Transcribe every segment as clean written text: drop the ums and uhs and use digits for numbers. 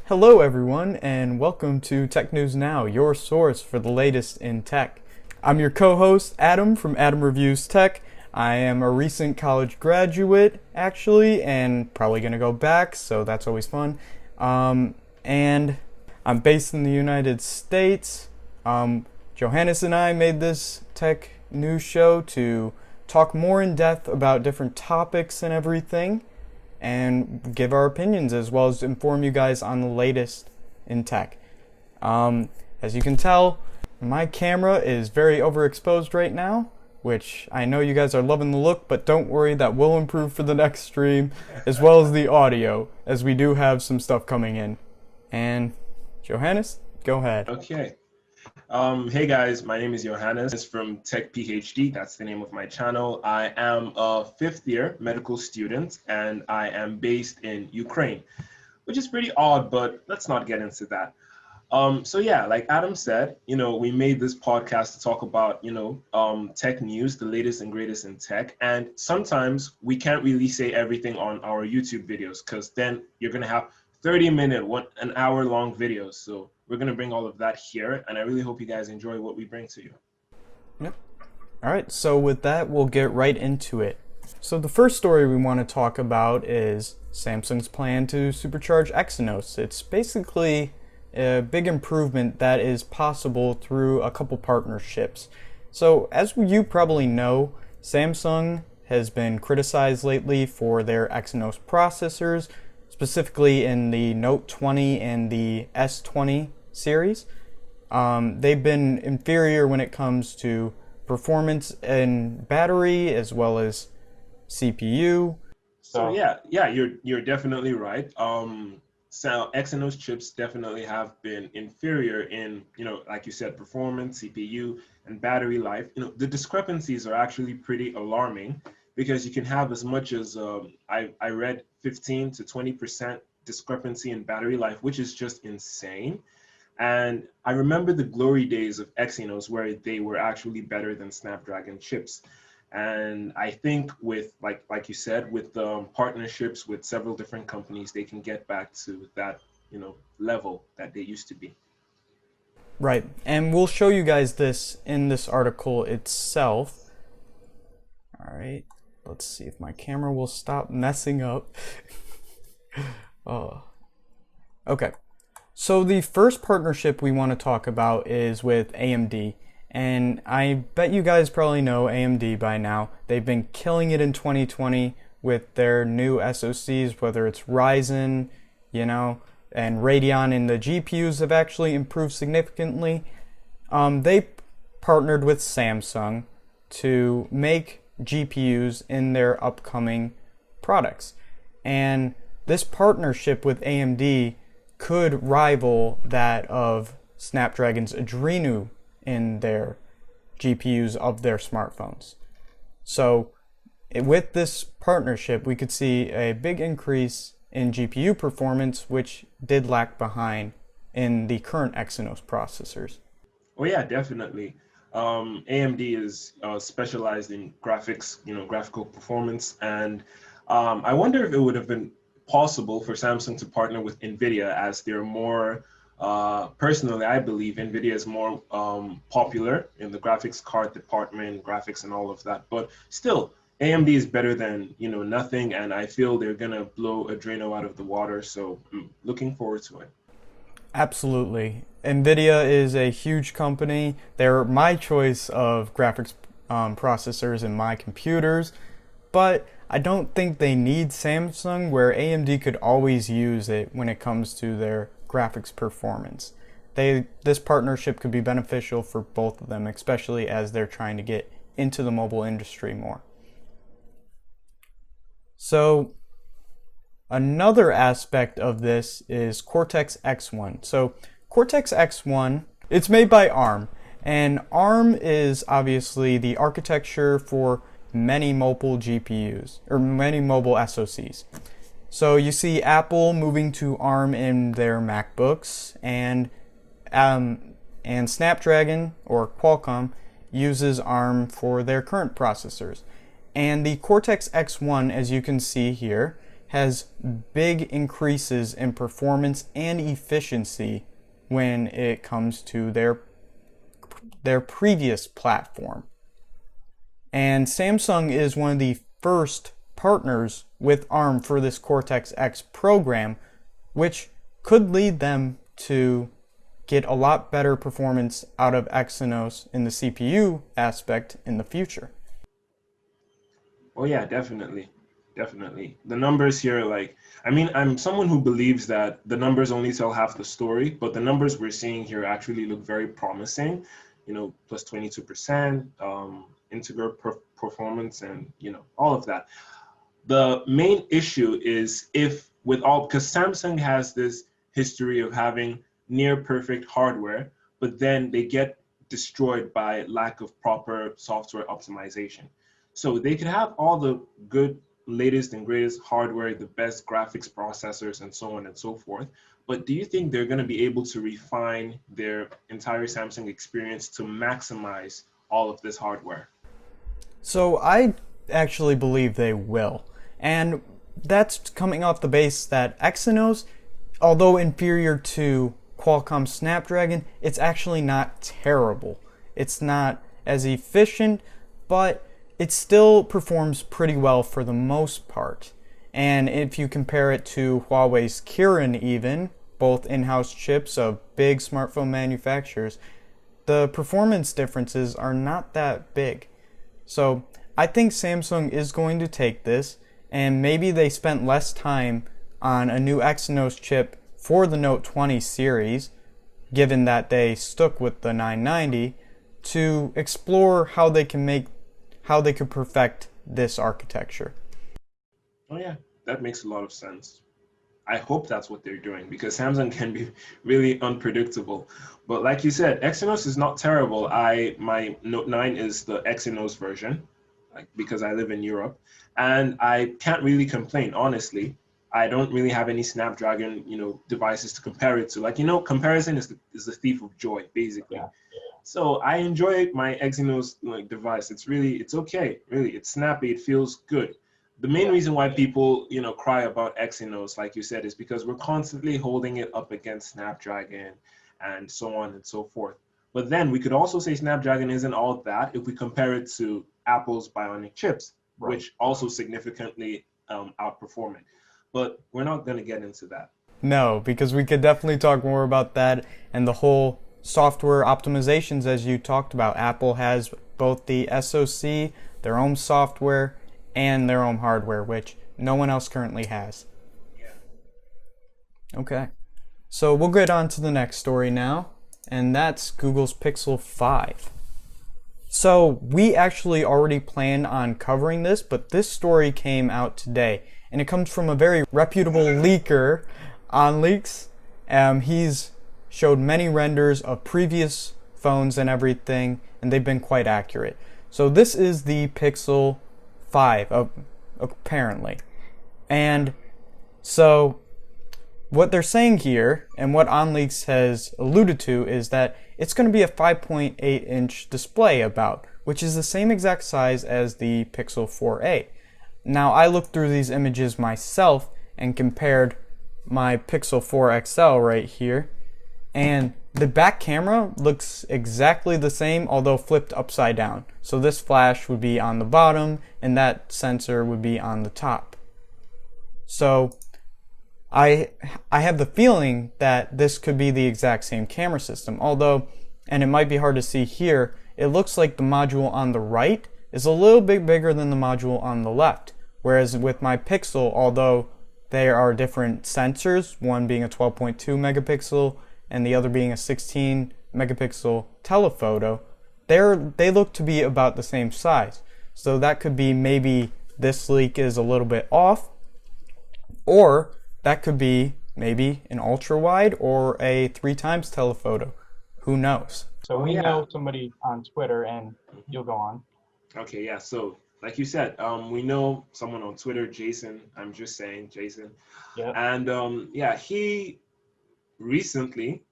Hello everyone, and welcome to Tech News Now, your source for the latest in tech. I'm your co-host, Adam, from Adam Reviews Tech. I am a recent college graduate, actually, and probably going to go back, so that's always fun. And I'm based in the United States. Johannes and I made this tech news show to talk more in depth about different topics and everything, and give our opinions as well as inform you guys on the latest in tech. As you can tell, my camera is very overexposed right now, which I know you guys are loving the look, but don't worry, that will improve for the next stream, as well as the audio, as we do have some stuff coming in. And Johannes, go ahead. Okay. Hey guys, my name is Johannes from Tech PhD. That's the name of my channel. I am a fifth year medical student and I am based in Ukraine, which is pretty odd, but let's not get into that. So yeah, like Adam said, we made this podcast to talk about, tech news, the latest and greatest in tech. And sometimes we can't really say everything on our YouTube videos because then you're going to have 30-minute, an hour long videos. So we're going to bring all of that here. And I really hope you guys enjoy what we bring to you. Yep. All right. So with that, we'll get right into it. So the first story we want to talk about is Samsung's plan to supercharge Exynos. It's basically a big improvement that is possible through a couple partnerships. So as you probably know, Samsung has been criticized lately for their Exynos processors, specifically in the Note 20 and the S20 series. They've been inferior when it comes to performance and battery as well as CPU. So yeah, you're definitely right. So Exynos chips definitely have been inferior in, like you said, performance, CPU, and battery life. The discrepancies are actually pretty alarming because you can have as much as, I read 15 to 20% discrepancy in battery life, which is just insane. And I remember the glory days of Exynos where they were actually better than Snapdragon chips. And I think with, like you said, with partnerships with several different companies, they can get back to that, level that they used to be. Right. And we'll show you guys this in this article itself. All right. Let's see if my camera will stop messing up. Oh. Okay. So the first partnership we want to talk about is with AMD. And I bet you guys probably know AMD by now. They've been killing it in 2020 with their new SoCs, whether it's Ryzen, and Radeon, and the GPUs have actually improved significantly. They partnered with Samsung to make GPUs in their upcoming products. And this partnership with AMD could rival that of Snapdragon's Adreno in their GPUs of their smartphones. So with this partnership, we could see a big increase in GPU performance, which did lag behind in the current Exynos processors. Oh yeah, definitely. AMD is specialized in graphics, graphical performance. And I wonder if it would have been possible for Samsung to partner with NVIDIA, as they're more personally, I believe NVIDIA is more popular in the graphics card department, graphics and all of that. But still, AMD is better than, nothing. And I feel they're going to blow Adreno out of the water. So I'm looking forward to it. Absolutely. NVIDIA is a huge company. They're my choice of graphics processors in my computers. But I don't think they need Samsung, where AMD could always use it when it comes to their graphics performance. This partnership could be beneficial for both of them, especially as they're trying to get into the mobile industry more. So another aspect of this is Cortex-X1. So Cortex-X1, it's made by ARM, and ARM is obviously the architecture for many mobile GPUs, or many mobile SoCs. So you see Apple moving to ARM in their MacBooks, and Snapdragon, or Qualcomm, uses ARM for their current processors. And the Cortex-X1, as you can see here, has big increases in performance and efficiency when it comes to their previous platform. And Samsung is one of the first partners with ARM for this Cortex-X program, which could lead them to get a lot better performance out of Exynos in the CPU aspect in the future. Oh yeah, definitely. Definitely. The numbers here, like, I mean, I'm someone who believes that the numbers only tell half the story, but the numbers we're seeing here actually look very promising, plus 22%, integer performance, and, all of that. The main issue is if with all, because Samsung has this history of having near perfect hardware, but then they get destroyed by lack of proper software optimization. So they could have all the good latest and greatest hardware, the best graphics processors, and so on and so forth. But do you think they're going to be able to refine their entire Samsung experience to maximize all of this hardware? So I actually believe they will. And that's coming off the base that Exynos, although inferior to Qualcomm Snapdragon, it's actually not terrible. It's not as efficient, but it still performs pretty well for the most part. And if you compare it to Huawei's Kirin even, both in-house chips of big smartphone manufacturers, the performance differences are not that big. So I think Samsung is going to take this, and maybe they spent less time on a new Exynos chip for the Note 20 series, given that they stuck with the 990, to explore how they could perfect this architecture. Oh yeah, that makes a lot of sense. I hope that's what they're doing because Samsung can be really unpredictable. But like you said, Exynos is not terrible. My Note 9 is the Exynos version, like because I live in Europe, and I can't really complain, honestly. I don't really have any Snapdragon, devices to compare it to. Like, comparison is the thief of joy, basically. Yeah. So I enjoy my Exynos device. It's okay, really. It's snappy. It feels good. The main reason why people, cry about Exynos, like you said, is because we're constantly holding it up against Snapdragon and so on and so forth. But then we could also say Snapdragon isn't all that if we compare it to Apple's Bionic chips, Right. which also significantly outperform it. But we're not going to get into that. No, because we could definitely talk more about that and the whole software optimizations as you talked about. Apple has both the SoC, their own software, and their own hardware, which no one else currently has. Yeah. Okay. So we'll get on to the next story now, and that's Google's Pixel 5. So we actually already planned on covering this, but this story came out today, and it comes from a very reputable leaker on Leaks. He's showed many renders of previous phones and everything, and they've been quite accurate. So this is the Pixel 5, apparently. And so what they're saying here, and what OnLeaks has alluded to, is that it's going to be a 5.8-inch display about, which is the same exact size as the Pixel 4a. Now, I looked through these images myself and compared my Pixel 4 XL right here, and the back camera looks exactly the same, although flipped upside down. So this flash would be on the bottom, and that sensor would be on the top. So I have the feeling that this could be the exact same camera system, although, and it might be hard to see here, it looks like the module on the right is a little bit bigger than the module on the left. Whereas with my Pixel, although there are different sensors, one being a 12.2 megapixel and the other being a 16 megapixel telephoto, they look to be about the same size. So that could be maybe this leak is a little bit off, or that could be maybe an ultra wide or a 3 times telephoto. Who knows? So we know somebody on Twitter, and you'll go on. Okay, yeah. So, like you said, we know someone on Twitter, Jason. I'm just saying, Jason. Yeah. And he recently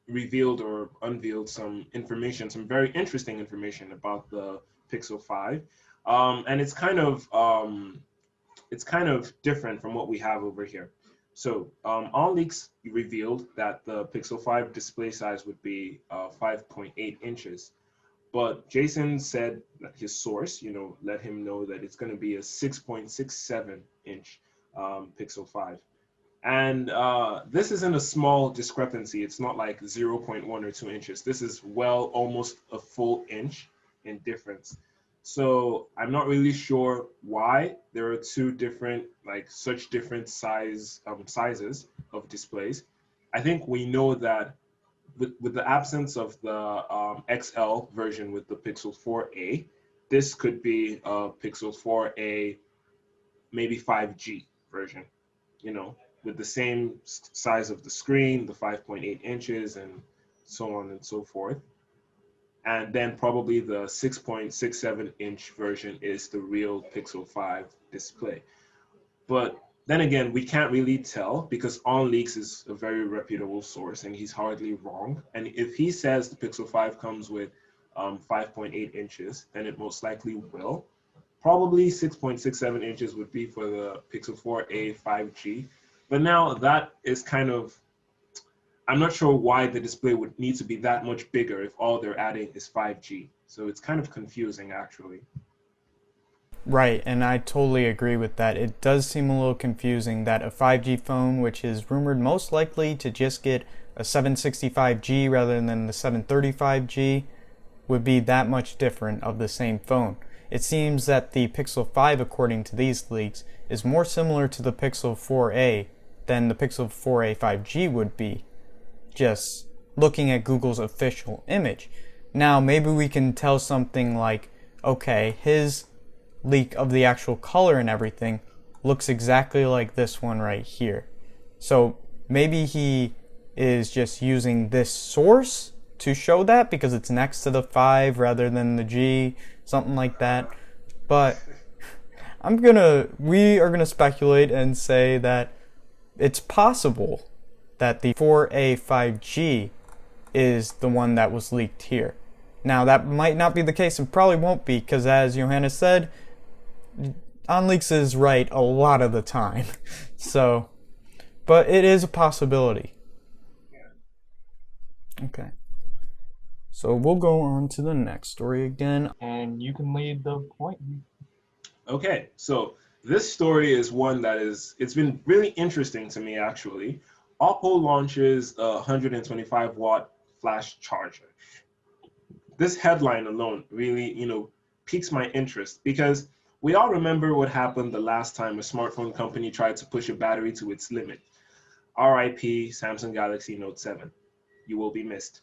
revealed or unveiled some information, some very interesting information about the Pixel 5. And it's kind of it's kind of different from what we have over here. So all leaks revealed that the Pixel 5 display size would be 5.8 inches. But Jason said that his source, let him know that it's going to be a 6.67 inch Pixel 5. And this isn't a small discrepancy. It's not like 0.1 or 2 inches. This is almost a full inch in difference. So I'm not really sure why there are two different, like such different sizes of displays. I think we know that with the absence of the XL version with the Pixel 4a, this could be a Pixel 4a, maybe 5G version, with the same size of the screen, the 5.8 inches, and so on and so forth. And then probably the 6.67 inch version is the real Pixel 5 display. But then again, we can't really tell because On Leaks is a very reputable source and he's hardly wrong. And if he says the Pixel 5 comes with 5.8 inches, then it most likely will. Probably 6.67 inches would be for the Pixel 4a 5G. But now that is kind of, I'm not sure why the display would need to be that much bigger if all they're adding is 5G. So it's kind of confusing, actually. Right, and I totally agree with that. It does seem a little confusing that a 5G phone, which is rumored most likely to just get a 765G rather than the 735G, would be that much different of the same phone. It seems that the Pixel 5, according to these leaks, is more similar to the Pixel 4a than the Pixel 4a 5G would be, just looking at Google's official image. Now, maybe we can tell something like, okay, his leak of the actual color and everything looks exactly like this one right here. So maybe he is just using this source to show that because it's next to the 5 rather than the G, something like that. But we are gonna speculate and say that it's possible that the 4A 5G is the one that was leaked here. Now that might not be the case and probably won't be because as Johannes said, OnLeaks is right a lot of the time. So, but it is a possibility. Okay. So we'll go on to the next story again. And you can lead the point. Okay, so this story is one that it's been really interesting to me actually. Oppo launches a 125 watt flash charger. This headline alone really, piques my interest because we all remember what happened the last time a smartphone company tried to push a battery to its limit. RIP Samsung Galaxy Note 7. You will be missed.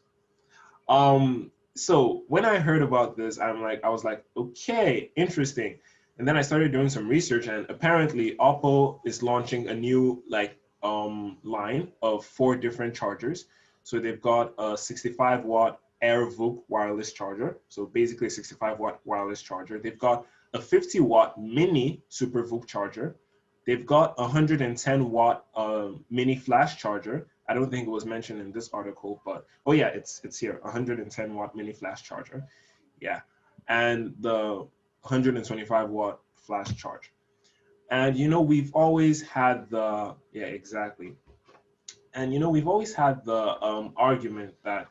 So when I heard about this, I was like, okay, interesting. And then I started doing some research, and apparently Oppo is launching a new line of 4 different chargers. So they've got a 65 watt AirVook wireless charger. So basically a 65 watt wireless charger. They've got a 50 watt mini SuperVOOC charger. They've got a 110 watt mini flash charger. I don't think it was mentioned in this article, but oh yeah, it's here, 110 watt mini flash charger. Yeah, and the 125 watt flash charge. And we've always had the exactly. And we've always had the argument that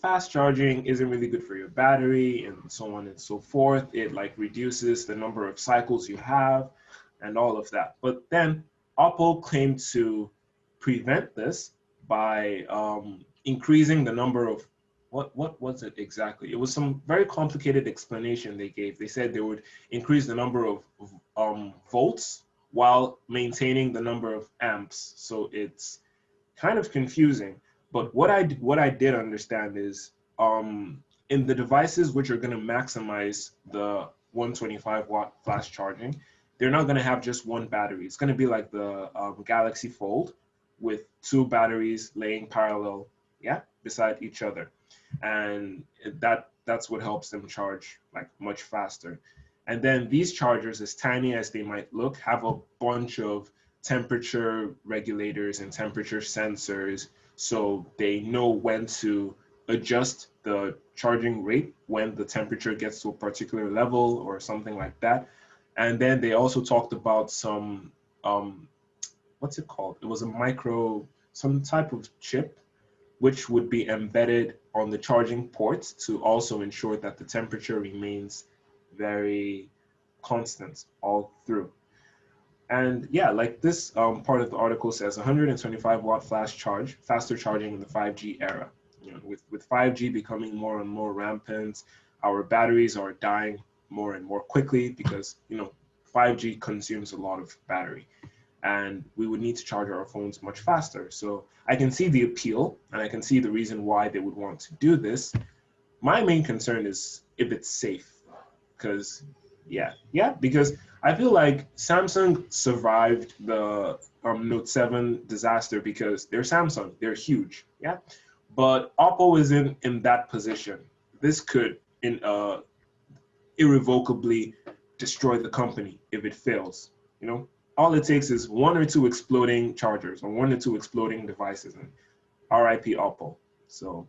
fast charging isn't really good for your battery and so on and so forth. It reduces the number of cycles you have and all of that. But then Oppo claimed to prevent this by increasing the number of what was it exactly? It was some very complicated explanation they gave. They said they would increase the number of volts while maintaining the number of amps. So it's kind of confusing. But what I did understand is in the devices which are going to maximize the 125 watt flash charging, they're not going to have just one battery. It's going to be like the Galaxy Fold with 2 batteries laying parallel, beside each other, and that's what helps them charge much faster. And then these chargers, as tiny as they might look, have a bunch of temperature regulators and temperature sensors, so they know when to adjust the charging rate when the temperature gets to a particular level or something like that. And then they also talked about some, what's it called? It was some type of chip, which would be embedded on the charging ports to also ensure that the temperature remains very constant all through. And yeah, like this part of the article says, 125-watt flash charge, faster charging in the 5G era. With 5G becoming more and more rampant, our batteries are dying more and more quickly because 5G consumes a lot of battery, and we would need to charge our phones much faster. So I can see the appeal, and I can see the reason why they would want to do this. My main concern is if it's safe, because because I feel like Samsung survived the Note 7 disaster because they're Samsung, they're huge, yeah. But Oppo isn't in that position. This could irrevocably destroy the company if it fails. All it takes is one or two exploding chargers or one or two exploding devices, and RIP Oppo. So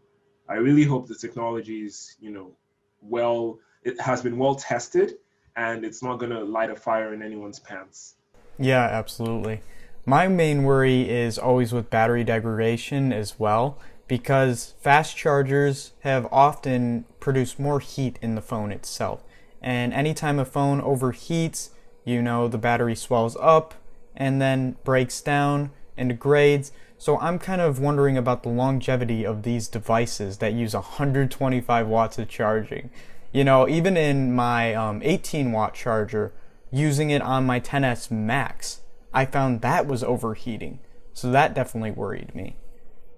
I really hope the technology is, it has been well tested, and it's not going to light a fire in anyone's pants. Yeah, absolutely. My main worry is always with battery degradation as well, because fast chargers have often produced more heat in the phone itself. And anytime a phone overheats, the battery swells up and then breaks down and degrades. So I'm kind of wondering about the longevity of these devices that use 125 watts of charging. Even in my 18-watt charger, using it on my 10s Max, I found that was overheating. So that definitely worried me.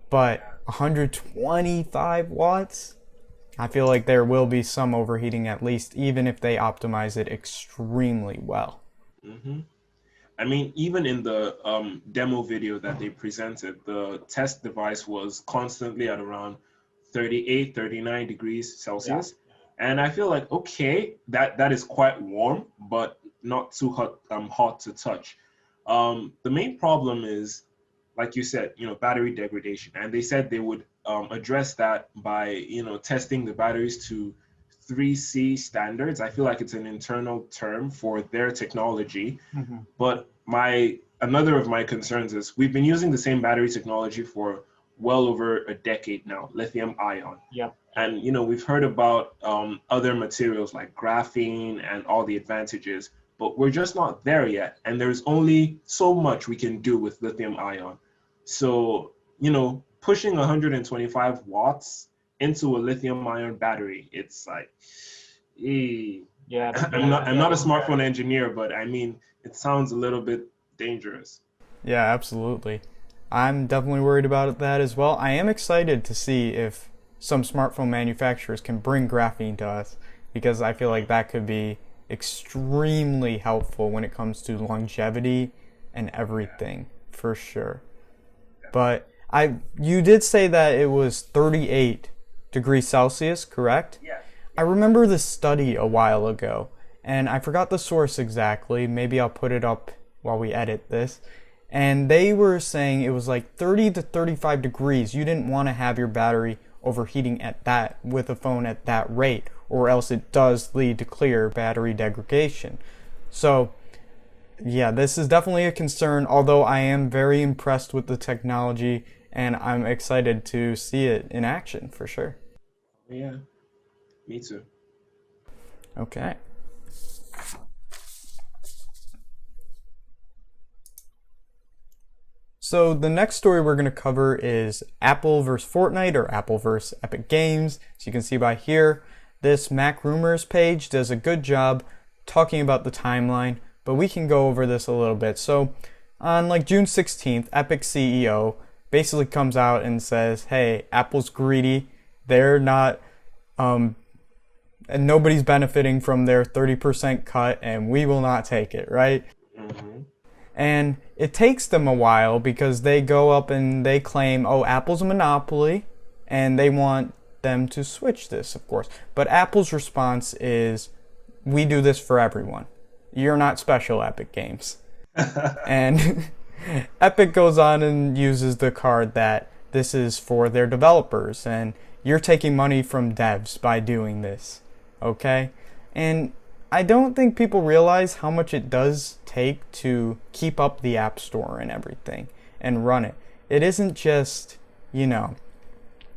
But 125 watts? I feel like there will be some overheating at least, even if they optimize it extremely well. Mm-hmm. I mean, even in the demo video that they presented, the test device was constantly at around 38, 39 degrees Celsius. Yeah. And I feel like, okay, that is quite warm, but not too hot to touch. The main problem is, like you said, battery degradation. And they said they would address that by, testing the batteries to 3C standards. I feel like it's an internal term for their technology. Mm-hmm. But another of my concerns is we've been using the same battery technology for well over a decade now, lithium ion. Yep. And, we've heard about other materials like graphene and all the advantages, but we're just not there yet. And there's only so much we can do with lithium ion. So, pushing 125 watts into a lithium ion battery, it's like, yeah. I'm not a smartphone engineer, but I mean, it sounds a little bit dangerous. Yeah, absolutely. I'm definitely worried about that as well. I am excited to see if some smartphone manufacturers can bring graphene to us, because I feel like that could be extremely helpful when it comes to longevity and everything, for sure. But you did say that it was 38 degrees Celsius, correct? Yeah. I remember this study a while ago, and I forgot the source exactly. Maybe I'll put it up while we edit this. And they were saying it was like 30 to 35 degrees. You didn't want to have your battery overheating with a phone at that rate, or else it does lead to clear battery degradation. So yeah, this is definitely a concern, although I am very impressed with the technology and I'm excited to see it in action for sure. Yeah, me too. Okay. So the next story we're going to cover is Apple versus Fortnite, or Apple versus Epic Games. So you can see by here, this Mac Rumours page does a good job talking about the timeline, but we can go over this a little bit. So on like June 16th, Epic CEO basically comes out and says, hey, Apple's greedy. They're not, and nobody's benefiting from their 30% cut, and we will not take it, right? Mm-hmm. And it takes them a while because they go up and they claim, oh, Apple's a monopoly, and they want them to switch this, of course. But Apple's response is, we do this for everyone. You're not special, Epic Games. And Epic goes on and uses the card that this is for their developers, and you're taking money from devs by doing this, okay? And I don't think people realize how much it does take to keep up the App Store and everything and run it. It isn't just,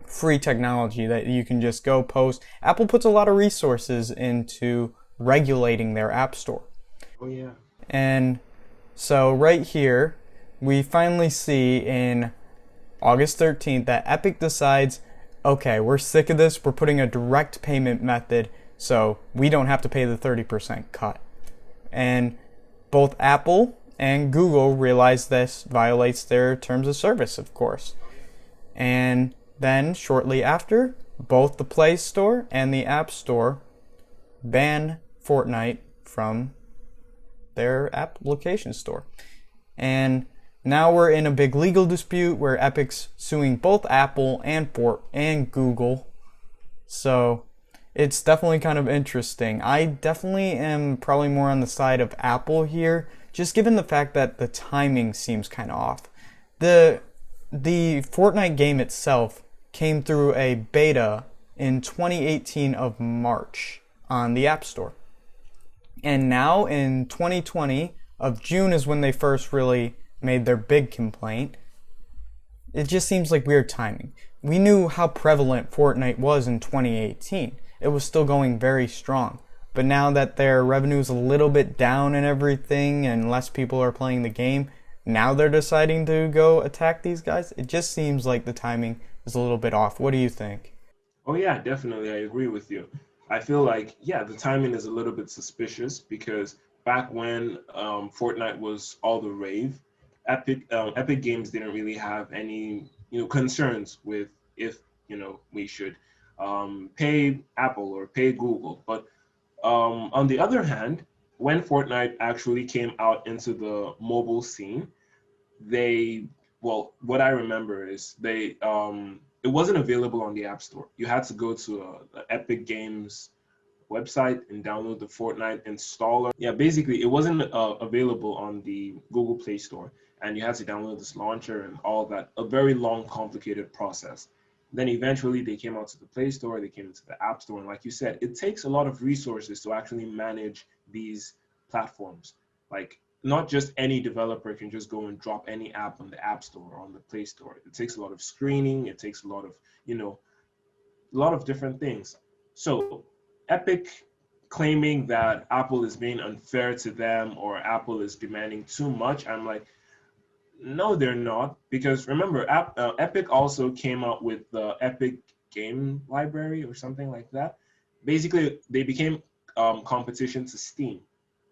free technology that you can just go post. Apple puts a lot of resources into regulating their App Store. Oh, yeah. And so right here, we finally see in August 13th that Epic decides, okay, we're sick of this. We're putting a direct payment method so we don't have to pay the 30% cut. And both Apple and Google realize this violates their terms of service, of course. And then shortly after, both the Play Store and the App Store ban Fortnite from their application store. And now we're in a big legal dispute where Epic's suing both Apple and Google. So it's definitely kind of interesting. I definitely am probably more on the side of Apple here, just given the fact that the timing seems kind of off. The Fortnite game itself came through a beta in 2018 of March on the App Store. And now in 2020 of June is when they first really made their big complaint. It just seems like weird timing. We knew how prevalent Fortnite was in 2018. It was still going very strong. But now that their revenue is a little bit down and everything and less people are playing the game, now they're deciding to go attack these guys. It just seems like the timing is a little bit off. What do you think? Oh, yeah, definitely. I agree with you. I feel like, yeah, the timing is a little bit suspicious because back when Fortnite was all the rave, Epic Games didn't really have any, concerns with if, we should pay Apple or pay Google. But on the other hand, when Fortnite actually came out into the mobile scene, what I remember is it wasn't available on the App Store. You had to go to the Epic Games website and download the Fortnite installer. Yeah, basically it wasn't available on the Google Play Store, and you had to download this launcher and all that. A very long, complicated process. Then eventually they came out to the Play Store, they came into the App Store, and like you said, it takes a lot of resources to actually manage these platforms. Like, not just any developer can just go and drop any app on the App Store or on the Play Store. It takes a lot of screening. It takes a lot of different things. So Epic claiming that Apple is being unfair to them or Apple is demanding too much, I'm like, no, they're not. Because remember, Epic also came out with the Epic Game Library or something like that. Basically, they became competition to Steam.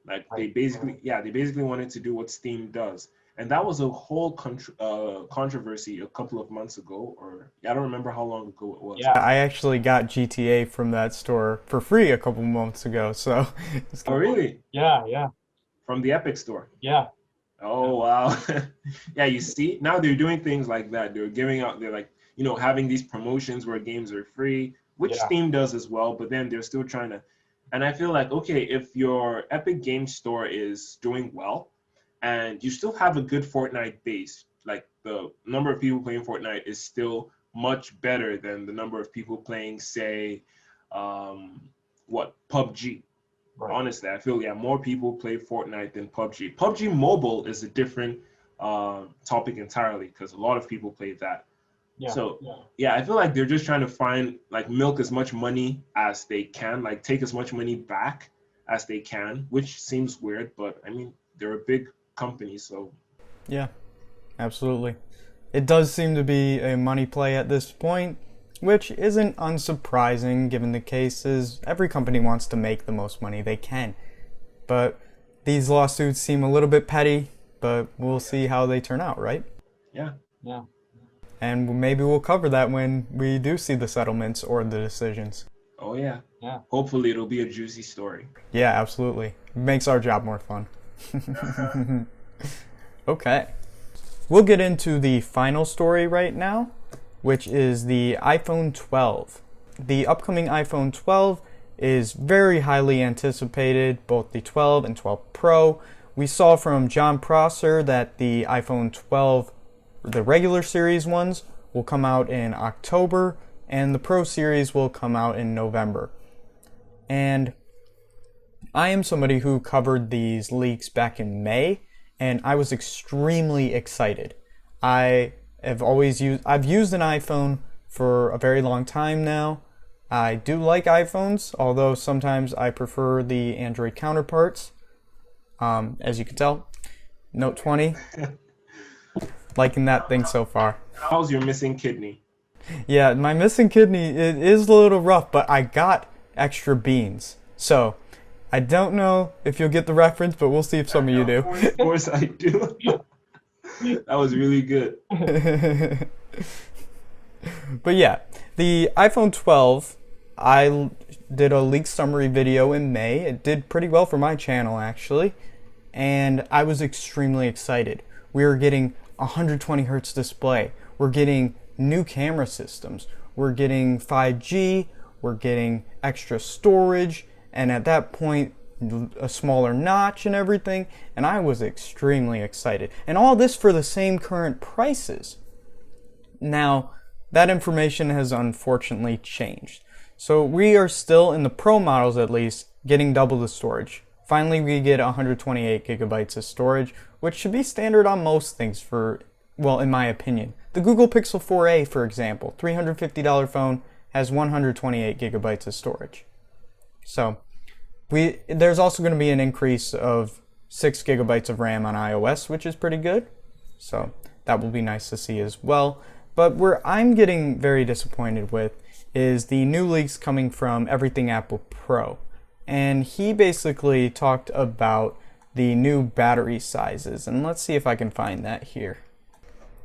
Like they basically wanted to do what Steam does, and that was a whole controversy a couple of months ago, or I don't remember how long ago it was. Yeah, I actually got GTA from that store for free a couple months ago. So. Oh really? Yeah. From the Epic Store. Yeah. Oh wow. Yeah, you see, now they're doing things like that. They're like, having these promotions where games are free, which Steam does as well, but then they're still trying to. And I feel like, okay, if your Epic Games Store is doing well and you still have a good Fortnite base, like the number of people playing Fortnite is still much better than the number of people playing, say, PUBG. Right. Honestly, I feel, more people play Fortnite than PUBG. PUBG Mobile is a different topic entirely because a lot of people play that. Yeah, I feel like they're just trying to milk as much money as they can, like take as much money back as they can, which seems weird, but I mean, they're a big company, so. Yeah, absolutely. It does seem to be a money play at this point, which isn't unsurprising given the cases. Every company wants to make the most money they can. But these lawsuits seem a little bit petty, but we'll see how they turn out, right? Yeah. And maybe we'll cover that when we do see the settlements or the decisions. Oh, yeah. Hopefully it'll be a juicy story. Yeah, absolutely. It makes our job more fun. Okay. We'll get into the final story right now, which is the iPhone 12. The upcoming iPhone 12 is very highly anticipated, both the 12 and 12 Pro. We saw from John Prosser that the iPhone 12, the regular series ones, will come out in October, and the Pro series will come out in November. And I am somebody who covered these leaks back in May, and I was extremely excited. I've used an iPhone for a very long time now. I do like iPhones, although sometimes I prefer the Android counterparts. As you can tell, Note 20, liking that thing so far. How's your missing kidney? Yeah, my missing kidney, it is a little rough, but I got extra beans. So, I don't know if you'll get the reference, but we'll see if some of you do. Of course I do. That was really good. But yeah, the iPhone 12, I did a leak summary video in May. It did pretty well for my channel, actually. And I was extremely excited. We were getting 120 hertz display. We're getting new camera systems. We're getting 5G. We're getting extra storage. And at that point, a smaller notch and everything. And I was extremely excited. And all this for the same current prices. Now, that information has unfortunately changed. So we are still, in the Pro models at least, getting double the storage. Finally, we get 128 gigabytes of storage, which should be standard on most things in my opinion. The Google Pixel 4a, for example, $350 phone, has 128 gigabytes of storage. So, there's also going to be an increase of 6 gigabytes of RAM on iOS, which is pretty good. So, that will be nice to see as well. But where I'm getting very disappointed with is the new leaks coming from Everything Apple Pro. And he basically talked about the new battery sizes. And let's see if I can find that here.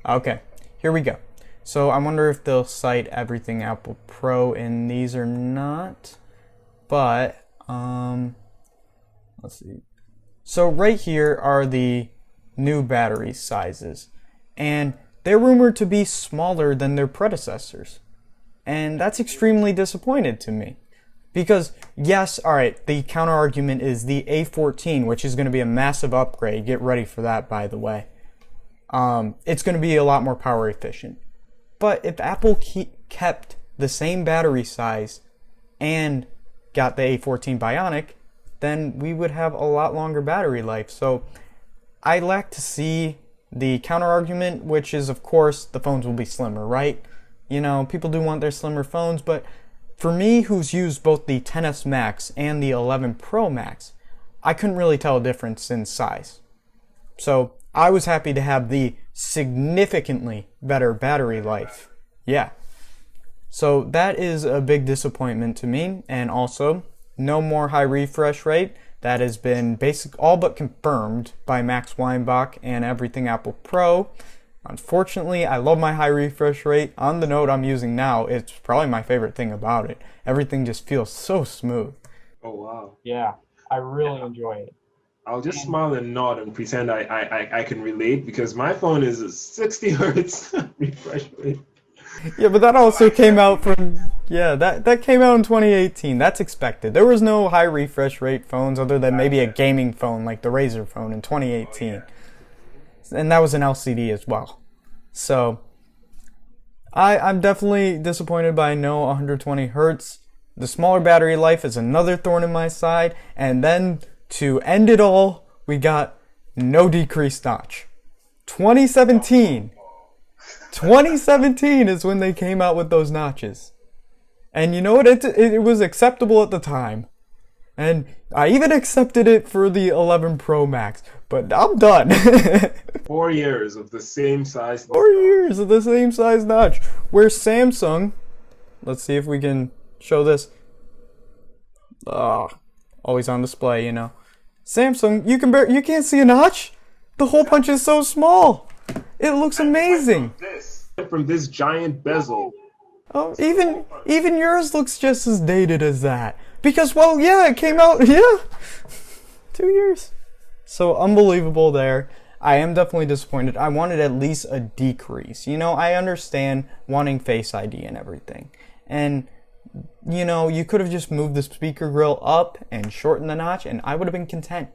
Okay, here we go. So I wonder if they'll cite Everything Apple Pro in these or not. But, let's see. So right here are the new battery sizes. And they're rumored to be smaller than their predecessors. And that's extremely disappointed to me. Because, yes, alright, the counter argument is the A14, which is going to be a massive upgrade. Get ready for that, by the way. It's going to be a lot more power efficient. But if Apple kept the same battery size and got the A14 Bionic, then we would have a lot longer battery life. So, I like to see the counter argument, which is, of course, the phones will be slimmer, right? You know, people do want their slimmer phones, but for me, who's used both the XS Max and the 11 Pro Max, I couldn't really tell a difference in size. So I was happy to have the significantly better battery life. Yeah. So that is a big disappointment to me. And also, no more high refresh rate. That has been all but confirmed by Max Weinbach and Everything Apple Pro. Unfortunately, I love my high refresh rate. On the Note I'm using now, it's probably my favorite thing about it. Everything just feels so smooth. Oh, wow. Yeah, I really enjoy it. I'll just smile and nod and pretend I can relate because my phone is a 60 hertz refresh rate. Yeah, but that also came out that came out in 2018. That's expected. There was no high refresh rate phones other than maybe a gaming phone like the Razer phone in 2018. Oh, yeah. And that was an LCD as well. So, I'm definitely disappointed by no 120 hertz. The smaller battery life is another thorn in my side. And then, to end it all, we got no decreased notch. 2017 is when they came out with those notches. And you know what? It was acceptable at the time. And I even accepted it for the 11 Pro Max. But I'm done. 4 years of the same size. 4 years of the same size notch. Where Samsung, let's see if we can show this. Always on display, you know. Samsung, you can't see a notch. The hole punch is so small. It looks amazing. From this giant bezel. Oh, even yours looks just as dated as that. Because, well, yeah, it came out, 2 years. So, unbelievable there. I am definitely disappointed. I wanted at least a decrease. You know, I understand wanting Face ID and everything. And, you know, you could have just moved the speaker grill up and shortened the notch, and I would have been content.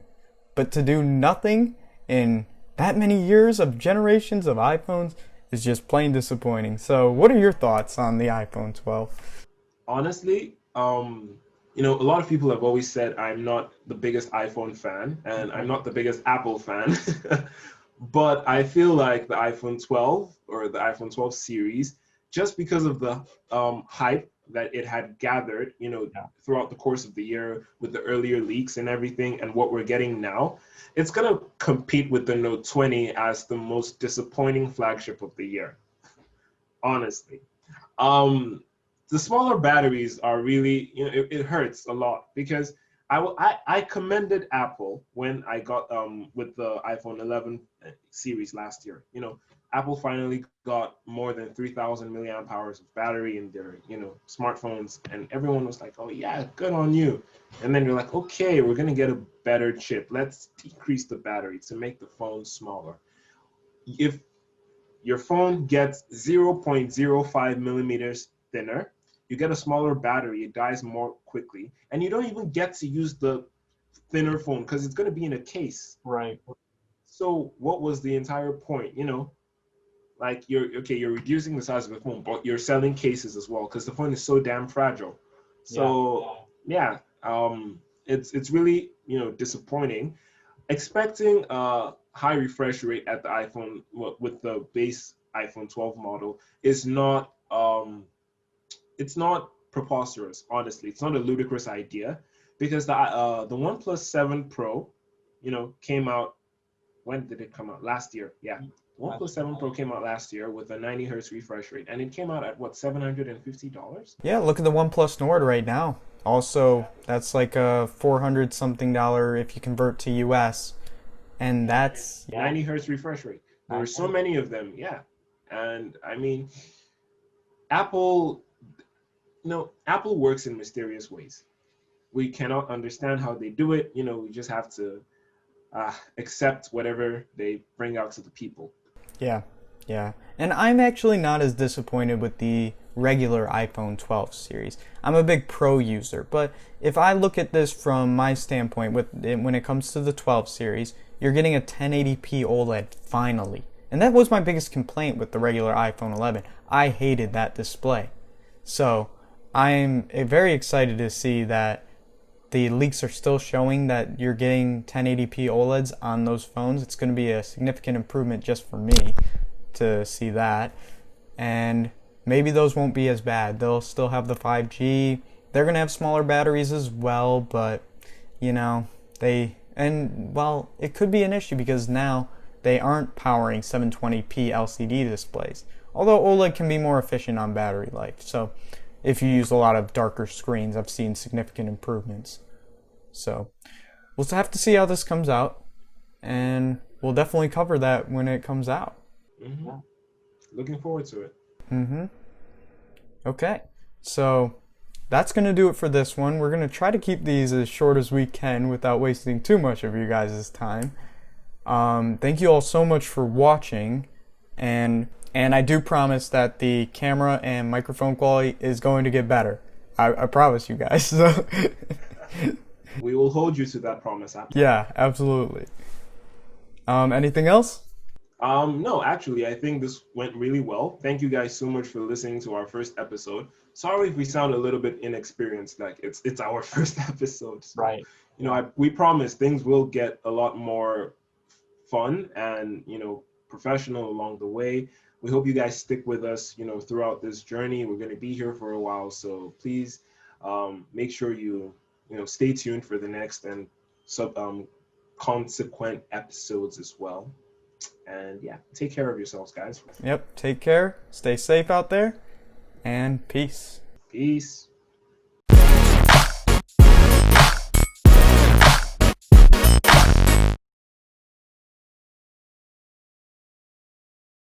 But to do nothing in that many years of generations of iPhones is just plain disappointing. So, what are your thoughts on the iPhone 12? Honestly, A lot of people have always said I'm not the biggest iPhone fan and I'm not the biggest Apple fan. But I feel like the iPhone 12 or the iPhone 12 series, just because of the hype that it had gathered, Yeah. throughout the course of the year with the earlier leaks and everything, and what we're getting now, it's gonna compete with the Note 20 as the most disappointing flagship of the year, honestly. Um, the smaller batteries are really, it hurts a lot because I commended Apple when I got with the iPhone 11 series last year. Apple finally got more than 3,000 milliamp hours of battery in their smartphones, and everyone was like, "Oh yeah, good on you." And then you're like, "Okay, we're gonna get a better chip. Let's decrease the battery to make the phone smaller." If your phone gets 0.05 millimeters thinner, you get a smaller battery, it dies more quickly, and you don't even get to use the thinner phone because it's going to be in a case. Right. So what was the entire point? Like you're reducing the size of the phone, but you're selling cases as well because the phone is so damn fragile. Yeah. So yeah, it's really disappointing. Expecting a high refresh rate at the iPhone with the base iPhone 12 model is not it's not preposterous. Honestly, it's not a ludicrous idea because the OnePlus 7 Pro, came out. When did it come out? Last year. Yeah. OnePlus 7 Pro came out last year with a 90 hertz refresh rate, and it came out at what, $750? Yeah, look at the OnePlus Nord right now. Also, that's like a 400 something dollar if you convert to US. And that's, Yeah. 90 hertz refresh rate. There were so many of them, yeah. And I mean, Apple, Apple works in mysterious ways. We cannot understand how they do it. We just have to accept whatever they bring out to the people. yeah, yeah. And I'm actually not as disappointed with the regular iPhone 12 series. I'm a big Pro user, but if I look at this from my standpoint, when it comes to the 12 series, you're getting a 1080p OLED finally. And that was my biggest complaint with the regular iPhone 11. I hated that display. So I'm very excited to see that the leaks are still showing that you're getting 1080p OLEDs on those phones. It's going to be a significant improvement just for me to see that. And maybe those won't be as bad. They'll still have the 5G. They're going to have smaller batteries as well, but it could be an issue because now they aren't powering 720p LCD displays. Although OLED can be more efficient on battery life. So if you use a lot of darker screens, I've seen significant improvements. So we'll have to see how this comes out, and we'll definitely cover that when it comes out. Mm-hmm. Looking forward to it. Mm-hmm. Okay, so that's going to do it for this one. We're going to try to keep these as short as we can without wasting too much of you guys' time. Thank you all so much for watching, and I do promise that the camera and microphone quality is going to get better. I promise you guys. So We will hold you to that promise. yeah, absolutely. Anything else? No, actually, I think this went really well. Thank you guys so much for listening to our first episode. Sorry if we sound a little bit inexperienced, like it's our first episode. So, Right. we promise things will get a lot more fun and professional along the way. We hope you guys stick with us, throughout this journey. We're going to be here for a while, so please make sure you stay tuned for the next and consequent episodes as well. And yeah, take care of yourselves, guys. Yep, take care, stay safe out there, and peace. Peace.